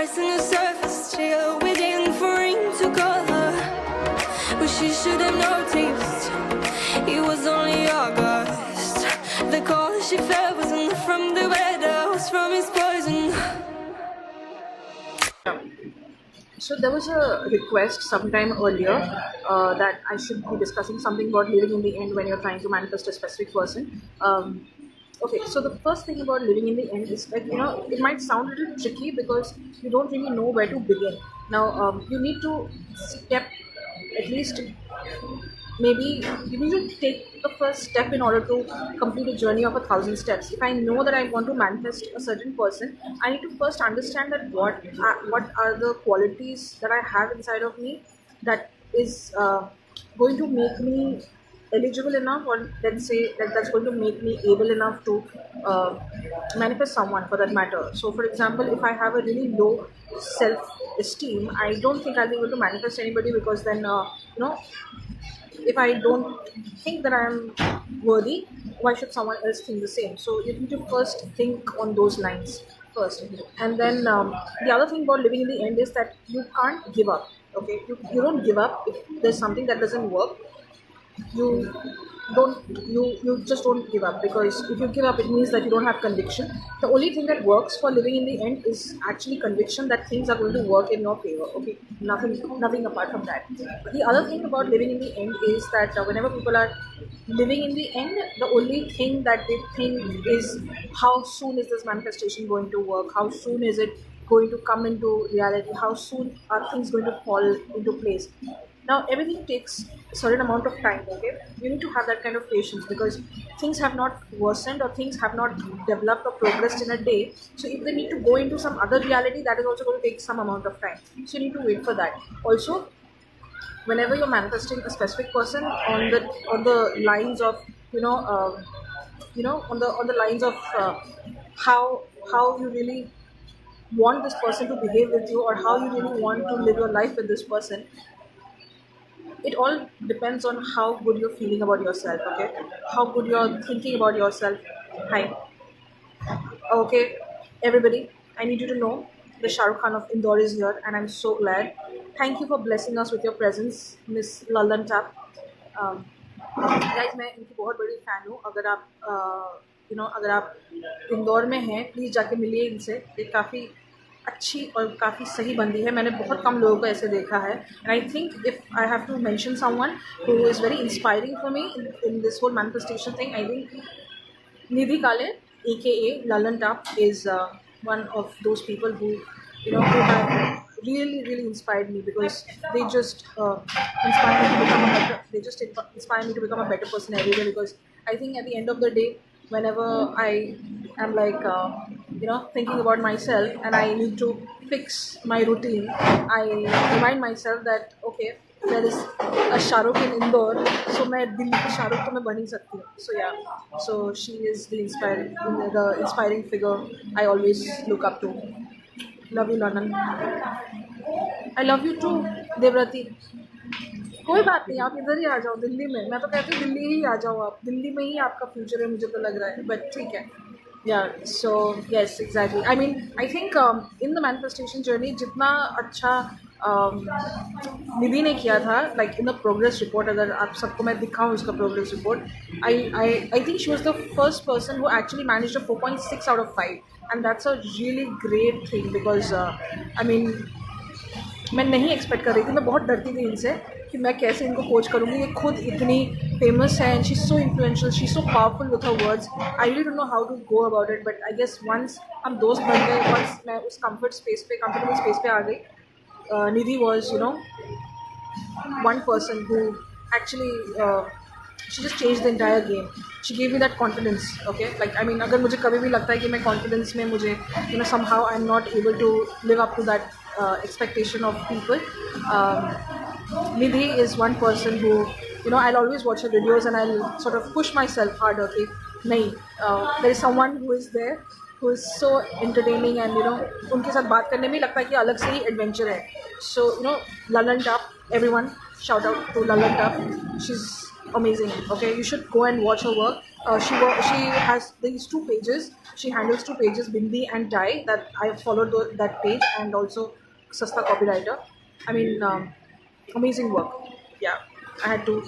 Pricing the surface chill, waiting for rain to color. But she should have noticed it was only August. The call she felt wasn't from the weather, was from his poison. So there was a request sometime earlier that I should be discussing something about living in the end when you're trying to manifest a specific person. Okay, so the first thing about living in the end is that it might sound a little tricky because you don't really know where to begin. Now you need to step at least maybe you need to take the first step in order to complete a journey of 1,000 steps. If I know that I want to manifest a certain person, I need to first understand that what are the qualities that I have inside of me that is going to make me eligible enough, or let's say that's going to make me able enough to uh, manifest someone for that matter. So for example, if I have a really low self esteem, I don't think I'll be able to manifest anybody, because then if I don't think that I am worthy, why should someone else think the same? So you need to first think on those lines first. And then the other thing about living in the end is that you can't give up. Okay, you don't give up if there's something that doesn't work. You you just don't give up, because if you give up, it means that you don't have conviction. The only thing that works for living in the end is actually conviction that things are going to work in your favor. Okay, nothing apart from that. But the other thing about living in the end is that whenever people are living in the end, the only thing that they think is how soon is this manifestation going to work, how soon is it going to come into reality, how soon are things going to fall into place. Now everything takes a certain amount of time. Okay, you need to have that kind of patience, because things have not worsened or things have not developed or progressed in a day. So if they need to go into some other reality, that is also going to take some amount of time. So you need to wait for that. Also, whenever you're manifesting a specific person on the lines of on the lines of how you really want this person to behave with you, or how you really want to live your life with this person, it all depends on how good you're feeling about yourself. Okay, how good you're thinking about yourself. Hi. Okay, everybody, I need you to know the Shah Rukh Khan of Indore is here, and I'm so glad. Thank you for blessing us with your presence, Miss Lallan Tap. Guys मैं इनकी बहुत बड़ी fan हूँ. अगर आप इंदौर में हैं, please जाके मिलिए इनसे. ये काफ़ी अच्छी और काफ़ी सही बंदी है. मैंने बहुत कम लोगों को ऐसे देखा है. And I think if I have to mention someone who is very inspiring for me in this whole manifestation thing, I think Nidhi Kale, aka Lallan Tap, is one of those people who who have really inspired me, because they just inspire me to become a better. They just inspire me to become a better person every day. Because I think at the end of the day, whenever I am like thinking about myself and I need to fix my routine, I remind myself that okay, there is a Shah Rukh in Indore, so मैं दिल्ली की Shah Rukh तो मैं बन ही सकती हूँ. So yeah, so she is the inspiring figure I always look up to. Love you, Lanan. I love you too, देवरती. कोई बात नहीं, आप इधर ही आ जाओ दिल्ली में. मैं तो कहती हूँ दिल्ली ही आ जाओ, आप दिल्ली में ही आपका फ्यूचर है, मुझे तो लग रहा है. बट ठीक है. Yeah, so yes, exactly. I mean, I think in the manifestation journey, जितना अच्छा निधि ने किया था, like in the progress report, अगर आप सबको मैं दिखाऊँ उसका progress report, I think she was the first person who actually managed a 4.6 out of 5, and that's a really great thing, because I mean, मैं नहीं एक्सपेक्ट कर रही थी. मैं बहुत डरती थी इनसे कि मैं कैसे इनको कोच करूँगी. ये खुद इतनी फेमस है, and she is so influential, she is so powerful with her words. I really don't know how to go about it, but I guess once हम दोस्त बन गए, वंस मैं उस कंफर्टेबल स्पेस पे आ गई, निधि was one person who actually she just changed the entire game. She gave me that confidence. Okay, like I mean, अगर मुझे कभी भी लगता है कि मैं confidence में मुझे somehow I'm not able to live up to that expectation of people, Nidhi is one person who I'll always watch her videos and I'll sort of push myself harder. Okay, nahi, there is someone who is there who is so entertaining, and उनके साथ बात करने में लगता है कि अलग से ही adventure है. So Lallan Tap, everyone, shout out to Lallan Tap. She's amazing. Okay, you should go and watch her work. She has these two pages. She handles two pages, Bindi and Tai. That I followed that page, and also Sasta Copywriter. I mean, amazing work. Yeah, I had to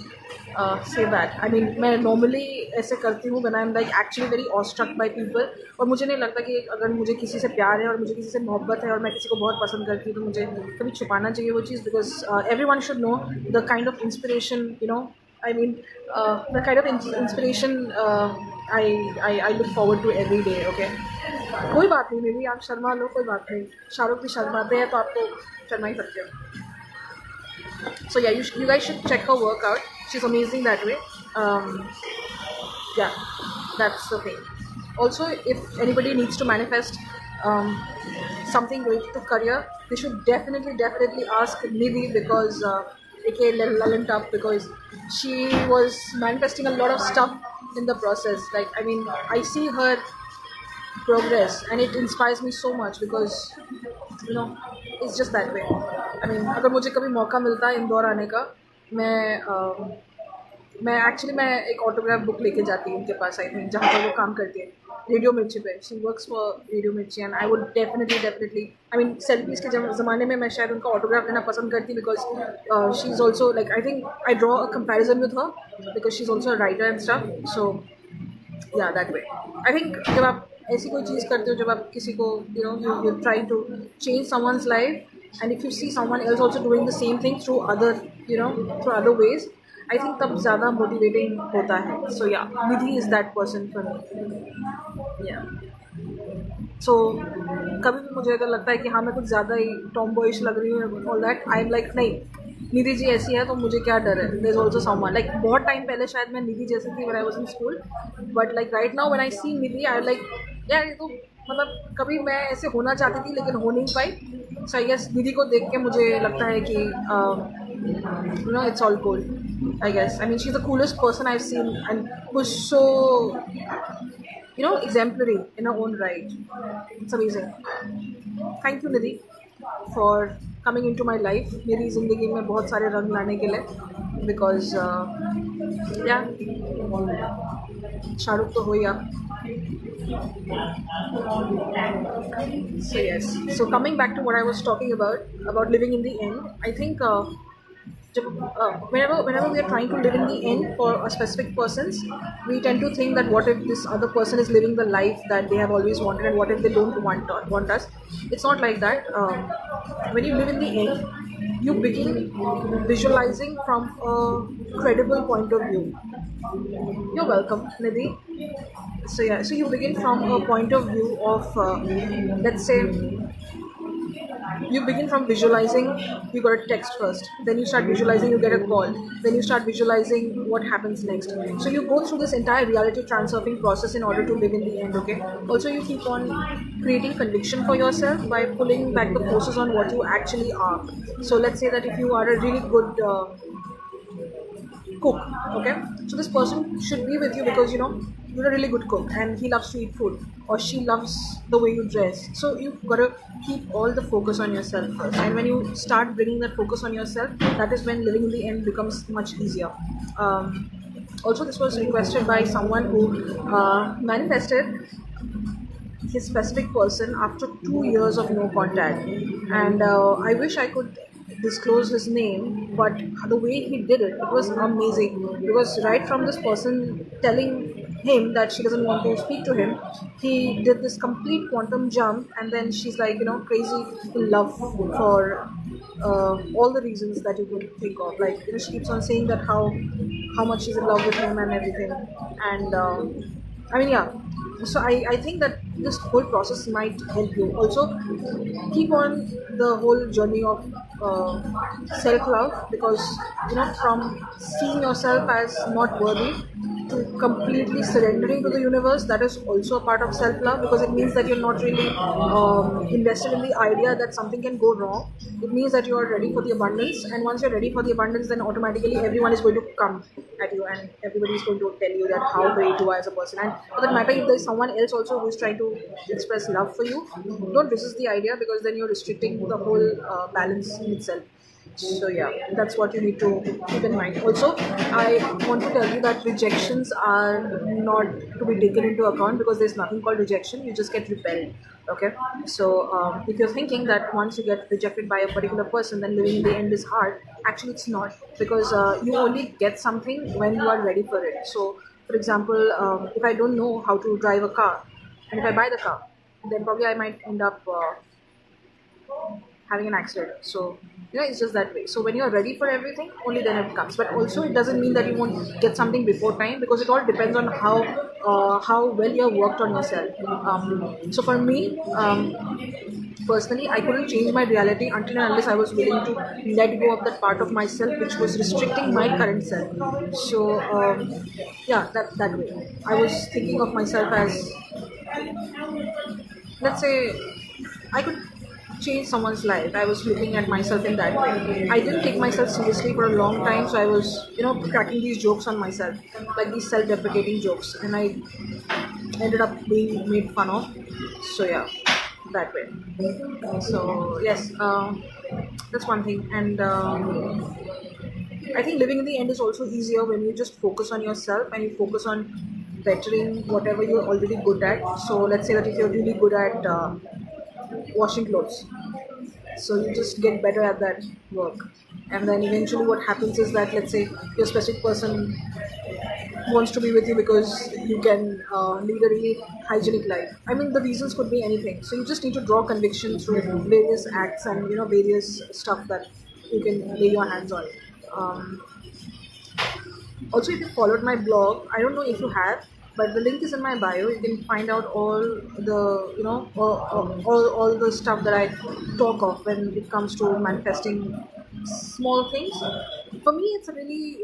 say that. I mean, मैं normally ऐसे करती हूँ when I'm like actually very awestruck by people. और मुझे नहीं लगता कि अगर मुझे किसी से प्यार है और मुझे किसी से मोहब्बत है और मैं किसी को बहुत पसंद करती हूँ तो मुझे कभी छुपाना चाहिए वो चीज़, because everyone should know the kind of inspiration, I mean, the kind of inspiration I look forward to every day. Okay, कोई बात नहीं, मेरी आप शर्मा लो, कोई बात नहीं, शाहरुख भी शर्माते हैं तो आप तो शर्मा ही सकते हो. So yeah, you guys should check her work out. She's amazing that way. Yeah, that's the thing. Also, if anybody needs to manifest something related to career, they should definitely ask Nidhi, because aka Lalin Tup, because she was manifesting a lot of stuff in the process. Like, I mean, I see her progress and it inspires me so much, because you know it's just that way. I mean, अगर मुझे कभी मौका मिलता है इंदौर आने का, मैं एक ऑटोग्राफ बुक लेके जाती हूँ उनके पास, आई थिंक, जहाँ पर वो काम करती है, रेडियो मिर्ची पे. शी वर्क्स फॉर रेडियो मिर्ची and I would definitely, I mean, selfies के ज़माने में मैं शायद उनका ऑटोग्राफ लेना पसंद करती, because she is also like, I think I draw a comparison with her, because she is also a writer and stuff. So yeah, that way. I think जब आप ऐसी कोई चीज़ करते हो, जब आप किसी को you try to change someone's life, and if you see someone else also doing the same thing through other ways, I think तब ज़्यादा मोटिवेटिंग होता है. So yeah, Nidhi is that person for me. Yeah, so कभी भी मुझे अगर लगता है कि हाँ मैं कुछ ज़्यादा ही टॉम बॉयश लग रही हूँ, all that, I am like, नहीं, निधि जी ऐसी है तो मुझे क्या डर है. There is also someone, like, बहुत टाइम पहले शायद मैं निधि जैसी थी when I was in school, but like right now when I see Nidhi, I like, यार ये तो मतलब कभी मैं ऐसे होना चाहती थी लेकिन हो नहीं पाई. सो आई गेस निधि को देख के मुझे लगता है कि it's all cool, I guess. I mean, she is the coolest person I have seen and was so exemplary in her own right. It's amazing. Thank you, Nidhi, for coming into my life. मेरी ज़िंदगी में बहुत सारे रंग लाने के लिए, because yeah, Shahrukh तो हो ही आप. So yes. So coming back to what I was talking about living in the end, I think whenever we are trying to live in the end for a specific persons, we tend to think that what if this other person is living the life that they have always wanted, and what if they don't want us. It's not like that. When you live in the end, you begin visualizing from a credible point of view. You're welcome, Nidhi. So yeah, so you begin from a point of view of let's say, you begin from visualizing. You got a text first, then you start visualizing you get a call, then you start visualizing what happens next. So you go through this entire reality transurfing process in order to live in the end. Okay, also you keep on creating conviction for yourself by pulling back the forces on what you actually are. So let's say that if you are a really good cook, okay, so this person should be with you because you're a really good cook and he loves to eat food, or she loves the way you dress. So you've got to keep all the focus on yourself first, and when you start bringing that focus on yourself, that is when living in the end becomes much easier. Also, this was requested by someone who manifested his specific person after 2 years of no contact, and I wish I could disclose his name, but the way he did it was amazing, because right from this person telling him that she doesn't want to speak to him, he did this complete quantum jump, and then she's like crazy in love for all the reasons that you could think of. Like she keeps on saying that how much she's in love with him and everything, and I mean, yeah. So I think that this whole process might help you. Also, keep on the whole journey of self-love, because from seeing yourself as not worthy to completely surrendering to the universe, that is also a part of self-love, because it means that you're not really invested in the idea that something can go wrong. It means that you are ready for the abundance, and once you're ready for the abundance, then automatically everyone is going to come at you, and everybody is going to tell you that how great you are as a person. And for that matter, if there's someone else also who is trying to express love for you, don't resist the idea, because then you're restricting the whole balance in itself. So yeah, that's what you need to keep in mind. Also, I want to tell you that rejections are not to be taken into account, because there's nothing called rejection. You just get repelled. Okay, so if you're thinking that once you get rejected by a particular person, then living in the end is hard. Actually, it's not, because you only get something when you are ready for it. So, for example, if I don't know how to drive a car, and if I buy the car, then probably I might end up having an accident. So it's just that way. So when you're ready for everything, only then it comes. But also, it doesn't mean that you won't get something before time, because it all depends on how well you've worked on yourself. So for me, personally, I couldn't change my reality until and unless I was willing to let go of that part of myself which was restricting my current self. So yeah, that way. I was thinking of myself as, let's say, I could change someone's life. I was looking at myself in that way. I didn't take myself seriously for a long time, so I was, cracking these jokes on myself, like these self-deprecating jokes, and I ended up being made fun of. So yeah, that way. So yes, that's one thing, and I think living in the end is also easier when you just focus on yourself and you focus on bettering whatever you're already good at. So let's say that if you're really good at washing clothes, so you just get better at that work, and then eventually what happens is that, let's say, your specific person wants to be with you because you can lead a really hygienic life. I mean, the reasons could be anything, so you just need to draw conviction through various acts and various stuff that you can lay your hands on. um, Also, if you followed my blog, I don't know if you have, but the link is in my bio. You can find out all the all the stuff that I talk of when it comes to manifesting small things. For me, it's a really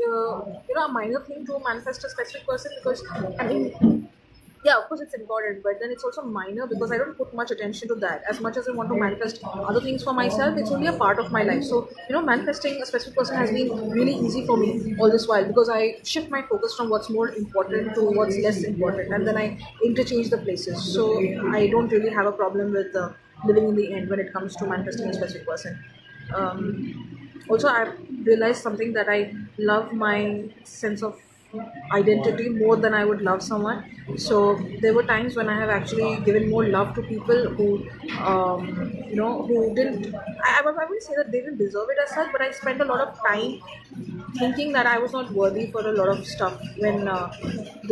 a minor thing to manifest a specific person, because I mean, yeah, of course it's important, but then it's also minor because I don't put much attention to that. As much as I want to manifest other things for myself, it's only a part of my life. So manifesting a specific person has been really easy for me all this while, because I shift my focus from what's more important to what's less important, and then I interchange the places. So I don't really have a problem with living in the end when it comes to manifesting a specific person. Also, I've realized something, that I love my sense of identity more than I would love someone. So there were times when I have actually given more love to people who didn't. I wouldn't say that they didn't deserve it as such, but I spent a lot of time thinking that I was not worthy for a lot of stuff, when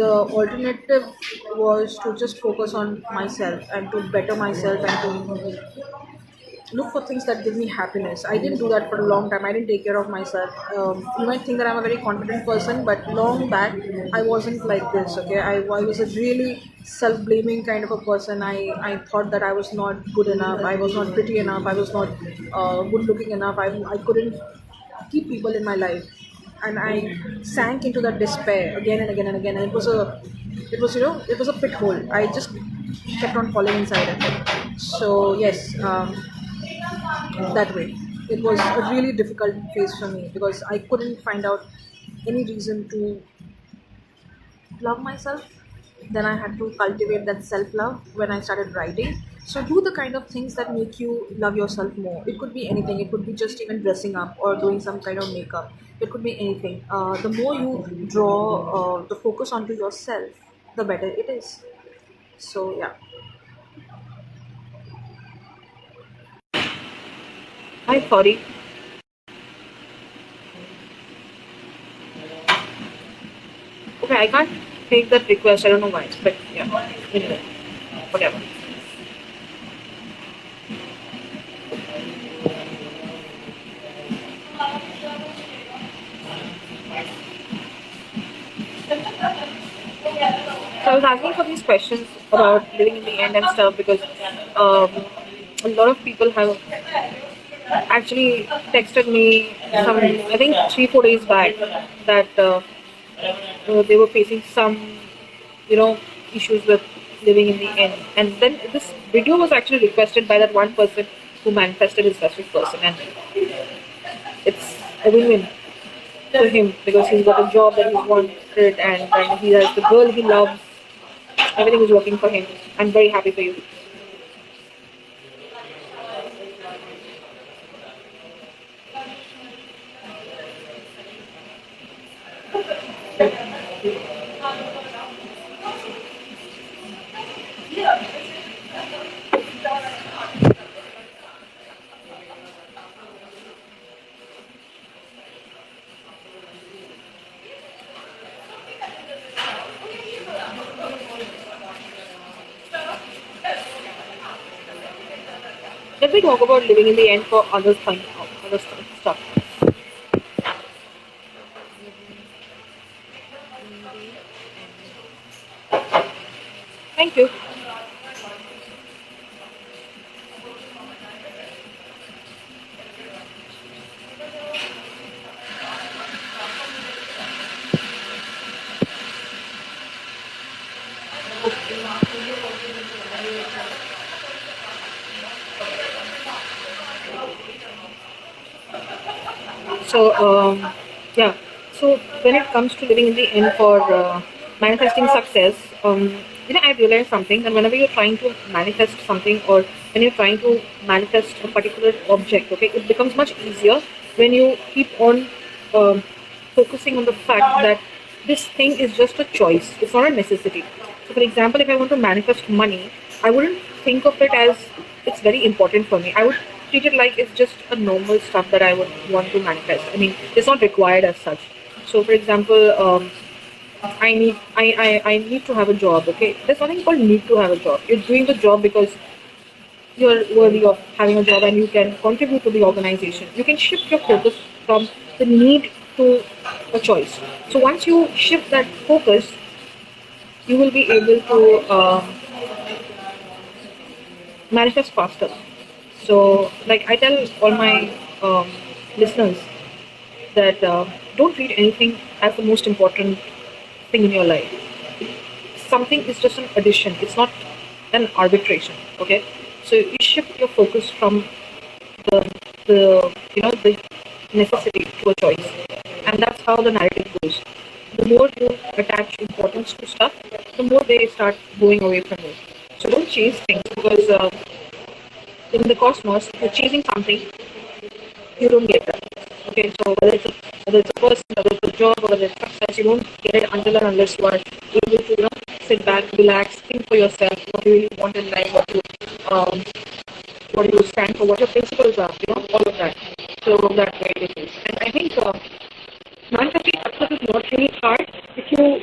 the alternative was to just focus on myself and to better myself and to look for things that give me happiness. I didn't do that for a long time. I didn't take care of myself. You might think that I'm a very confident person, but long back, I wasn't like this. Okay, I was a really self-blaming kind of a person. I thought that I was not good enough. I was not pretty enough. I was not good-looking enough. I couldn't keep people in my life, and I sank into that despair again and again and again. And it was a pit hole. I just kept on falling inside it. So yes. That way. It was a really difficult phase for me, because I couldn't find out any reason to love myself. Then I had to cultivate that self love when I started writing. So, do the kind of things that make you love yourself more. It could be anything, it could be just even dressing up or doing some kind of makeup. It could be anything. The more you draw the focus onto yourself, the better it is. So, yeah. Hi, sorry. Okay, I can't take that request. I don't know why, but yeah. Anyway, whatever. So I was asking for these questions about living in the end and stuff, because um, a lot of people have actually texted me some, I think 3 4 days back, that they were facing some you know issues with living in the end. And then this video was actually requested by that one person who manifested his specific person, and it's a win-win for him, because he's got a job that he's wanted, and he has the girl he loves. Everything is working for him. I'm very happy for you. Let me talk about living in the end for other stuff. Thank you. So, yeah. So when it comes to living in the end for manifesting success, I realized something that whenever you're trying to manifest something or when you're trying to manifest a particular object, okay, it becomes much easier when you keep on um, focusing on the fact that this thing is just a choice. It's not a necessity. So, for example, if I want to manifest money, I wouldn't think of it as it's very important for me. I would treat it like it's just a normal stuff that I would want to manifest. I mean, it's not required as such. So, for example, I need to have a job. Okay, there's nothing called need to have a job. You're doing the job because you're worthy of having a job and you can contribute to the organization. You can shift your focus from the need to a choice. So once you shift that focus, you will be able to manifest faster. So, like I tell all my listeners that don't treat anything as the most important thing in your life. Something is just an addition. It's not an arbitration. Okay, so you shift your focus from the necessity to a choice, and that's how the narrative goes. The more you attach importance to stuff, the more they start going away from you. So don't chase things because in the cosmos, if you're chasing something, you don't get that. Okay, so whether it's a person, whether it's a job, or whether it's success, you don't get it until and unless you are able to sit back, relax, think for yourself what you really want in life, um, what you stand for, what your principles are, all of that. So that way it is. And I think manifesting success is not really hard if you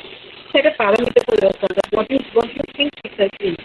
set a parameter for yourself that what you think success is.